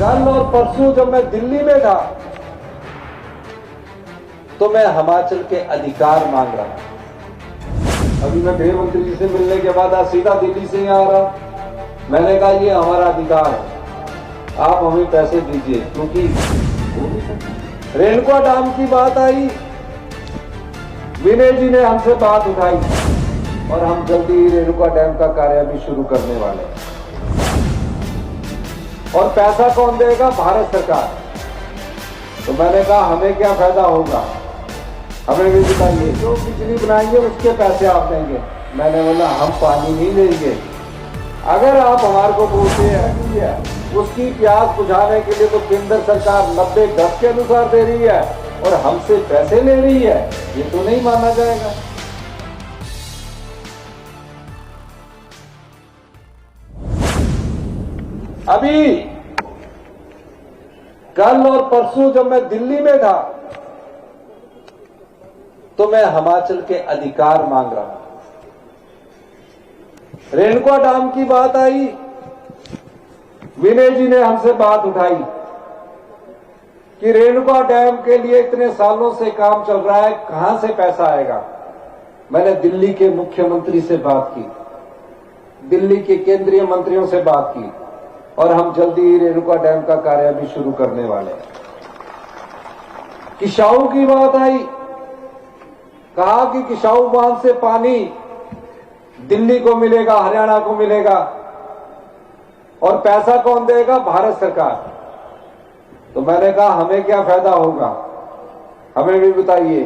कल और परसों जब मैं दिल्ली में था तो मैं हिमाचल के अधिकार मांग रहा था। अभी मैं गृह मंत्री जी से मिलने के बाद आज सीधा दिल्ली से यहाँ आ रहा। मैंने कहा ये हमारा अधिकार है, आप हमें पैसे दीजिए, क्योंकि रेणुका डैम की बात आई, विनय जी ने हमसे बात उठाई और हम जल्दी ही रेणुका डैम का कार्य भी शुरू करने वाले हैं। और पैसा कौन देगा? भारत सरकार। तो मैंने कहा हमें क्या फायदा होगा, हमें भी बताइए। जो बिजली बनाएंगे उसके पैसे आप देंगे। मैंने बोला हम पानी नहीं लेंगे, अगर आप हमारे को बोलते हैं उसकी प्यास बुझाने के लिए तो केंद्र सरकार 90-10 के अनुसार दे रही है और हमसे पैसे ले रही है, ये तो नहीं माना जाएगा। अभी कल और परसों जब मैं दिल्ली में था तो मैं हिमाचल के अधिकार मांग रहा हूं। रेणुका डैम की बात आई, विनय जी ने हमसे बात उठाई कि रेणुका डैम के लिए इतने सालों से काम चल रहा है, कहां से पैसा आएगा। मैंने दिल्ली के मुख्यमंत्री से बात की, दिल्ली के केंद्रीय मंत्रियों से बात की और हम जल्दी ही रेणुका डैम का कार्य भी शुरू करने वाले हैं। किशाऊ की बात आई, कहा कि किशाऊ बांध से पानी दिल्ली को मिलेगा, हरियाणा को मिलेगा और पैसा कौन देगा? भारत सरकार। तो मैंने कहा हमें क्या फायदा होगा, हमें भी बताइए।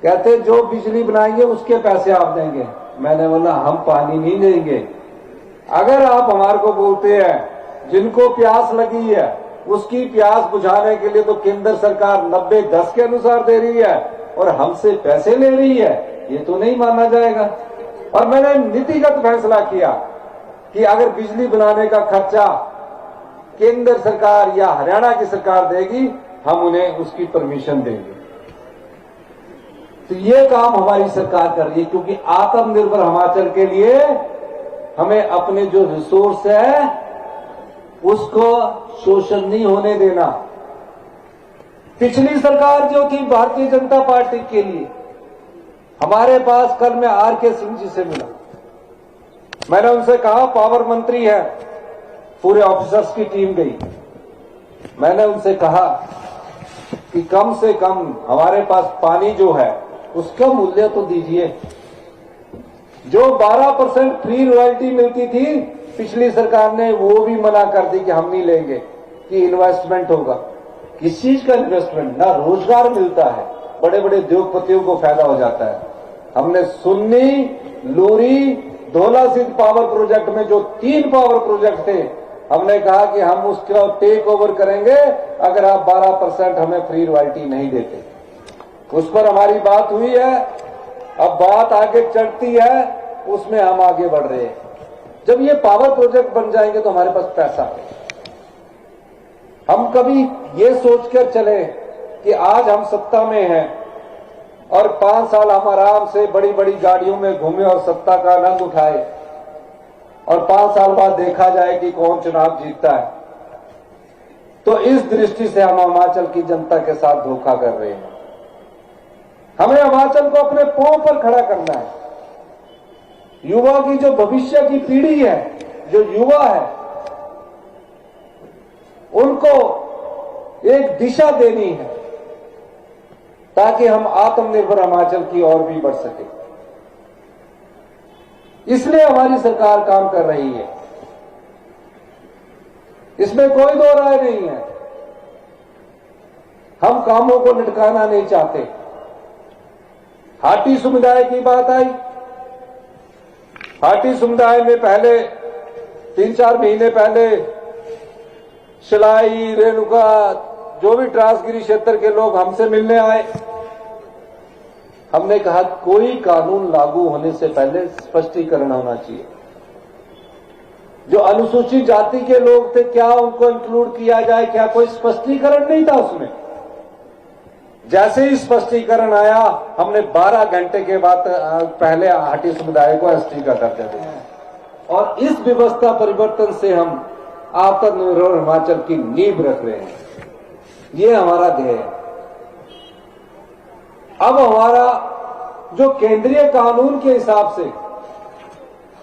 कहते जो बिजली बनाएंगे उसके पैसे आप देंगे। मैंने बोला हम पानी नहीं लेंगे, अगर आप हमारे को बोलते हैं जिनको प्यास लगी है उसकी प्यास बुझाने के लिए तो केंद्र सरकार 90-10 के अनुसार दे रही है और हमसे पैसे ले रही है, ये तो नहीं माना जाएगा। और मैंने नीतिगत फैसला किया कि अगर बिजली बनाने का खर्चा केंद्र सरकार या हरियाणा की सरकार देगी, हम उन्हें उसकी परमिशन देंगे। तो ये काम हमारी सरकार कर रही है, क्योंकि आत्मनिर्भर हिमाचल के लिए हमें अपने जो रिसोर्स है उसको शोषण नहीं होने देना। पिछली सरकार जो थी भारतीय जनता पार्टी के लिए, हमारे पास कल मैं आर.के. सिंह जी से मिला, मैंने उनसे कहा पावर मंत्री है, पूरे ऑफिसर्स की टीम गई, मैंने उनसे कहा कि कम से कम हमारे पास पानी जो है उसका मूल्य तो दीजिए। जो 12% फ्री रॉयल्टी मिलती थी पिछली सरकार ने वो भी मना कर दी कि हम नहीं लेंगे, कि इन्वेस्टमेंट होगा। किस चीज का इन्वेस्टमेंट? ना रोजगार मिलता है, बड़े बड़े उद्योगपतियों को फायदा हो जाता है। हमने सुन्नी, लूरी, धौला सिद्ध पावर प्रोजेक्ट में जो 3 पावर प्रोजेक्ट थे, हमने कहा कि हम उसका टेक ओवर करेंगे अगर आप 12% हमें फ्री रॉयल्टी नहीं देते। उस पर हमारी बात हुई है, अब बात आगे चढ़ती है, उसमें हम आगे बढ़ रहे हैं। जब ये पावर प्रोजेक्ट बन जाएंगे तो हमारे पास पैसा है। हम कभी ये सोचकर चले कि आज हम सत्ता में हैं और 5 साल हम आराम से बड़ी बड़ी गाड़ियों में घूमे और सत्ता का आनंद उठाए और 5 साल बाद देखा जाए कि कौन चुनाव जीतता है। तो इस दृष्टि से हम हिमाचल की जनता के साथ धोखा कर रहे हैं। हमें हिमाचल को अपने पांव पर खड़ा करना है। युवा की जो भविष्य की पीढ़ी है, जो युवा है, उनको एक दिशा देनी है ताकि हम आत्मनिर्भर हिमाचल की ओर भी बढ़ सके। इसलिए हमारी सरकार काम कर रही है, इसमें कोई दो राय नहीं है। हम कामों को लटकाना नहीं चाहते। हाटी समुदाय की बात आई, हाटी समुदाय में पहले 3-4 महीने पहले शिलाई, रेणुका, जो भी ट्रांसगिरी क्षेत्र के लोग हमसे मिलने आए, हमने कहा कोई कानून लागू होने से पहले स्पष्टीकरण होना चाहिए। जो अनुसूचित जाति के लोग थे, क्या उनको इंक्लूड किया जाए, क्या कोई स्पष्टीकरण नहीं था उसमें। जैसे ही स्पष्टीकरण आया, हमने 12 घंटे के बाद पहले हाटी समुदाय को एसटी का दर्जा दिया और इस व्यवस्था परिवर्तन से हम आत्मनिर्भर हिमाचल की नींव रख रहे हैं। ये हमारा ध्येय है। अब हमारा जो केंद्रीय कानून के हिसाब से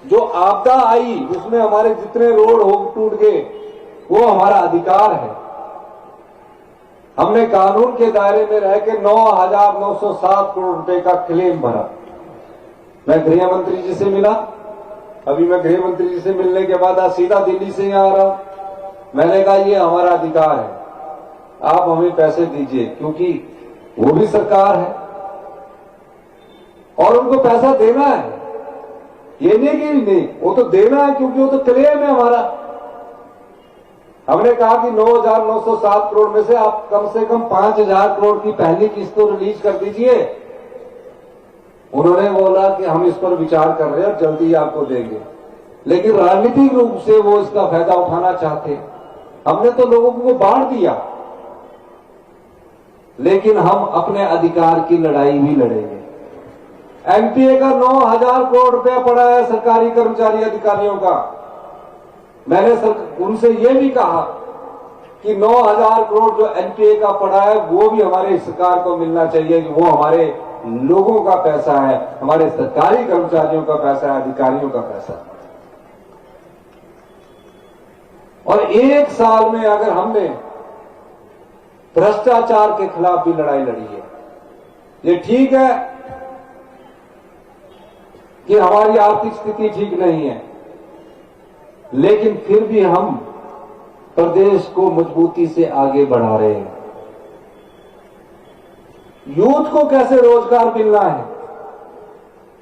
जो आपदा आई उसमें हमारे जितने रोड हो टूट गए वो हमारा अधिकार है। हमने कानून के दायरे में रह के 9,907 करोड़ रुपए का क्लेम भरा। मैं गृह मंत्री जी से मिला, अभी मैं गृह मंत्री जी से मिलने के बाद आज सीधा दिल्ली से यहां आ रहा हूं। मैंने कहा ये हमारा अधिकार है, आप हमें पैसे दीजिए, क्योंकि वो भी सरकार है और उनको पैसा देना है। ये नहीं कि नहीं, वो तो देना है क्योंकि वो तो क्लेम है हमारा। हमने कहा कि 9,907 करोड़ में से आप कम से कम 5,000 करोड़ की पहली किस्त तो रिलीज कर दीजिए। उन्होंने बोला कि हम इस पर विचार कर रहे हैं और जल्दी आपको देंगे, लेकिन राजनीतिक रूप से वो इसका फायदा उठाना चाहते। हमने तो लोगों को बांट दिया, लेकिन हम अपने अधिकार की लड़ाई भी लड़ेंगे। एनपीए का 9,000 करोड़ रुपया पड़ा है सरकारी कर्मचारी अधिकारियों का। मैंने उनसे ये भी कहा कि 9,000 करोड़ जो एनपीए का पड़ा है वो भी हमारे सरकार को मिलना चाहिए, कि वो हमारे लोगों का पैसा है, हमारे सरकारी कर्मचारियों का पैसा है, अधिकारियों का पैसा है। और एक साल में अगर हमने भ्रष्टाचार के खिलाफ भी लड़ाई लड़ी है। ये ठीक है कि हमारी आर्थिक स्थिति ठीक नहीं है, लेकिन फिर भी हम प्रदेश को मजबूती से आगे बढ़ा रहे हैं। यूथ को कैसे रोजगार मिलना है,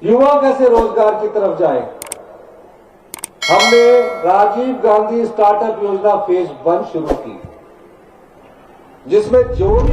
युवा कैसे रोजगार की तरफ जाए। हमने राजीव गांधी स्टार्टअप योजना फेज 1 शुरू की, जिसमें जो भी